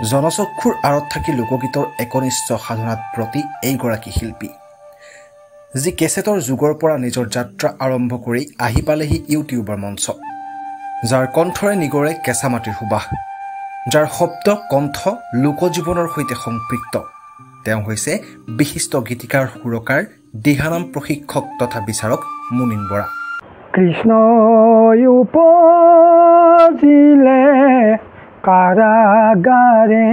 জনচক্ষুৰ আঁৰত থাকি লোকগীতৰ একনিষ্ঠ সাধনাত প্ৰতি এইগৰাকী শিল্পী যি কেছেটৰ যুগৰ পৰা নিজৰ যাত্ৰা আৰম্ভ কৰি আহি পালেহি ইউটিউবৰ মঞ্চ যাৰ কণ্ঠৰে নিগৰে কেঁচা মাটিৰ সুবাস যাৰ শব্দ কণ্ঠ লোকজীৱনৰ সৈতে সম্পৃক্ত তেওঁ হৈছে বিশিষ্ট গীতিকাৰ সুৰকাৰ দিহানাম প্ৰশিক্ষক তথা বিচাৰক মুনিন বৰা কৃষ্ণ উপজিলে কাৰাগাৰে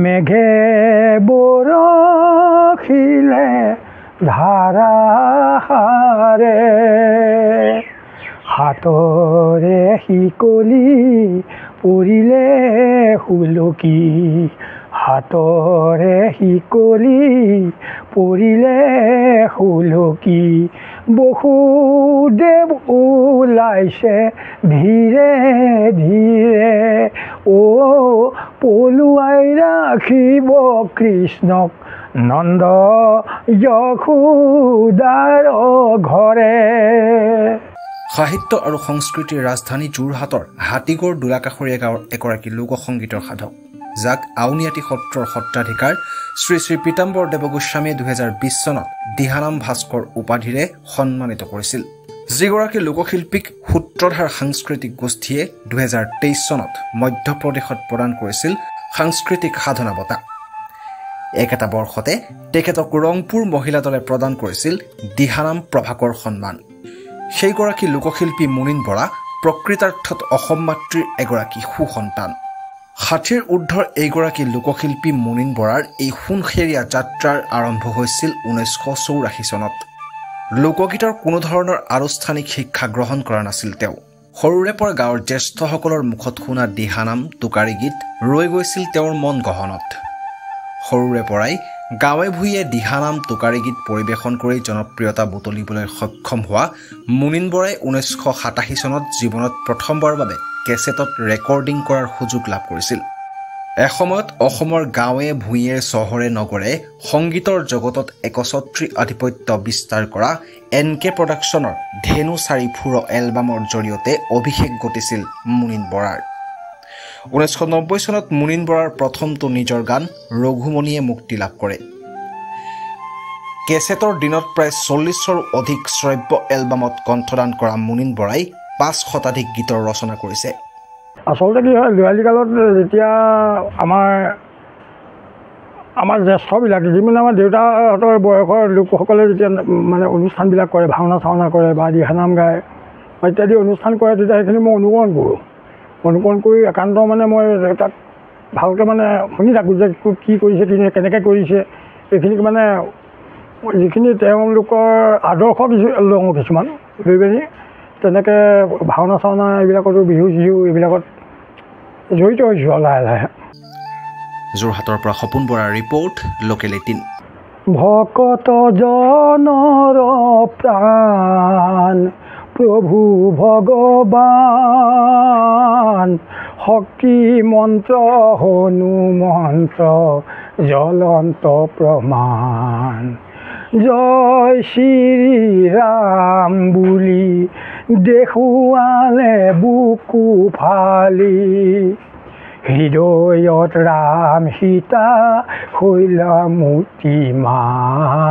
মেঘে বৰষিলে ধাৰাহাৰে হাতৰে শিকলি পৰিলে হুলকি হাতৰে শিকলি পৰিলে হুলকি বসুদেৱ ওলাইছে ধীৰে ধীৰে পলুৱাই ৰাখিব কৃষ্ণক নন্দ যশোদাৰ ঘৰে সাহিত্য আৰু সংস্কৃতিৰ ৰাজধানী যোৰহাটৰ হাতীগড় দোলাকাষৰীয়া গাঁৱৰ এগৰাকী লোকসংগীতৰ সাধক যাক আউনীআটী সত্ৰৰ সত্ৰাধিকাৰ শ্ৰী শ্ৰী পীতাম্বৰ দেৱগোস্বামীয়ে 2020 চনত দিহানাম ভাস্কৰ উপাধিৰে সন্মানিত কৰিছিল যিগৰাকী লোকশিল্পীক সূত্ৰধাৰ সাংস্কৃতিক গোষ্ঠীয়ে 2023 চনত মধ্যপ্ৰদেশত প্ৰদান কৰিছিল সাংস্কৃতিক সাধনা বঁটা একেটা বৰ্ষতে তেখেতক ৰংপুৰ মহিলা দলে প্ৰদান কৰিছিল দিহানাম প্ৰভাকৰ সন্মান সেইগৰাকী লোকশিল্পী মুনিন বৰা প্ৰকৃতাৰ্থত অসম মাতৃৰ এগৰাকী সুসন্তান 60ৰ ঊৰ্ধৰ এইগৰাকী লোকশিল্পী মুনিন বৰাৰ এই সোণখেৰীয়া যাত্ৰাৰ আৰম্ভ হৈছিল 1984 চনত লোকগীতৰ কোনো ধৰণৰ আনুষ্ঠানিক শিক্ষা গ্ৰহণ কৰা নাছিল তেওঁ সৰুৰে পৰা গাঁৱৰ জ্যেষ্ঠসকলৰ মুখত শুনা দিহানাম টোকাৰী গীত ৰৈ গৈছিল তেওঁৰ মন গহনত সৰুৰে পৰাই গাঁৱে ভূঞে দিহানাম টোকাৰী গীত পৰিৱেশন কৰি জনপ্ৰিয়তা বুটলিবলৈ সক্ষম হোৱা মুনিন বৰাই 1987 চনত জীৱনত প্ৰথমবাৰৰ বাবে কেছেটত ৰেকৰ্ডিং কৰাৰ সুযোগ লাভ কৰিছিল এসময়ত অসমৰ গাঁৱে ভূঞে চহৰে নগৰে সংগীতৰ জগতত একছত্ৰী আধিপত্য বিস্তাৰ কৰা এনকে প্ৰডাকশ্যনৰ ধেনু চাৰি ফুৰ এলবামৰ জৰিয়তে অভিষেক ঘটিছিল মুনিন বৰাৰ 1990 চনত মুনিন বৰাৰ প্ৰথমটো নিজৰ গান ৰঘুমণিয়ে মুক্তি লাভ কৰে কেছেটৰ দিনত প্ৰায় 40ৰো অধিক শ্ৰব্য এলবামত কণ্ঠদান কৰা মুনিন বৰাই 5 শতাধিক গীতৰ ৰচনা কৰিছে আচলতে কি হয় দুৱালী কালত যেতিয়া আমাৰ জ্যেষ্ঠবিলাক যিমান আমাৰ দেউতাহঁতৰ বয়সৰ লোকসকলে যেতিয়া মানে অনুষ্ঠানবিলাক কৰে ভাওনা চাওনা কৰে বা দিহানাম গায় ইত্যাদি অনুষ্ঠান কৰে তেতিয়া সেইখিনি মই অনুকৰণ কৰি একান্ত মানে মই তাক ভালকৈ মানে শুনি থাকোঁ যে কি কৰিছে কেনেকৈ কৰিছে এইখিনিক মানে যিখিনি তেওঁলোকৰ আদৰ্শ লওঁ কিছুমান লৈ পিনি তেনেকৈ ভাওনা চাওনা এইবিলাকতো বিহু চিহু এইবিলাকত জড়িত হৈছোঁ আৰু লাহে লাহে যোৰহাটৰ পৰা সপোন বৰাৰ ৰিপৰ্ট লোকেল 18 ভকত জনৰ প্ৰাণ প্ৰভু ভগৱান শক্তি মন্ত্ৰ হনুমন্ত্ৰ জ্বলন্ত প্ৰমাণ জয় শ্ৰী ৰাম বুলি দেখুৱালে বুকু ফালি হৃদয়ত ৰাম সীতা শৈল মূৰ্তি মা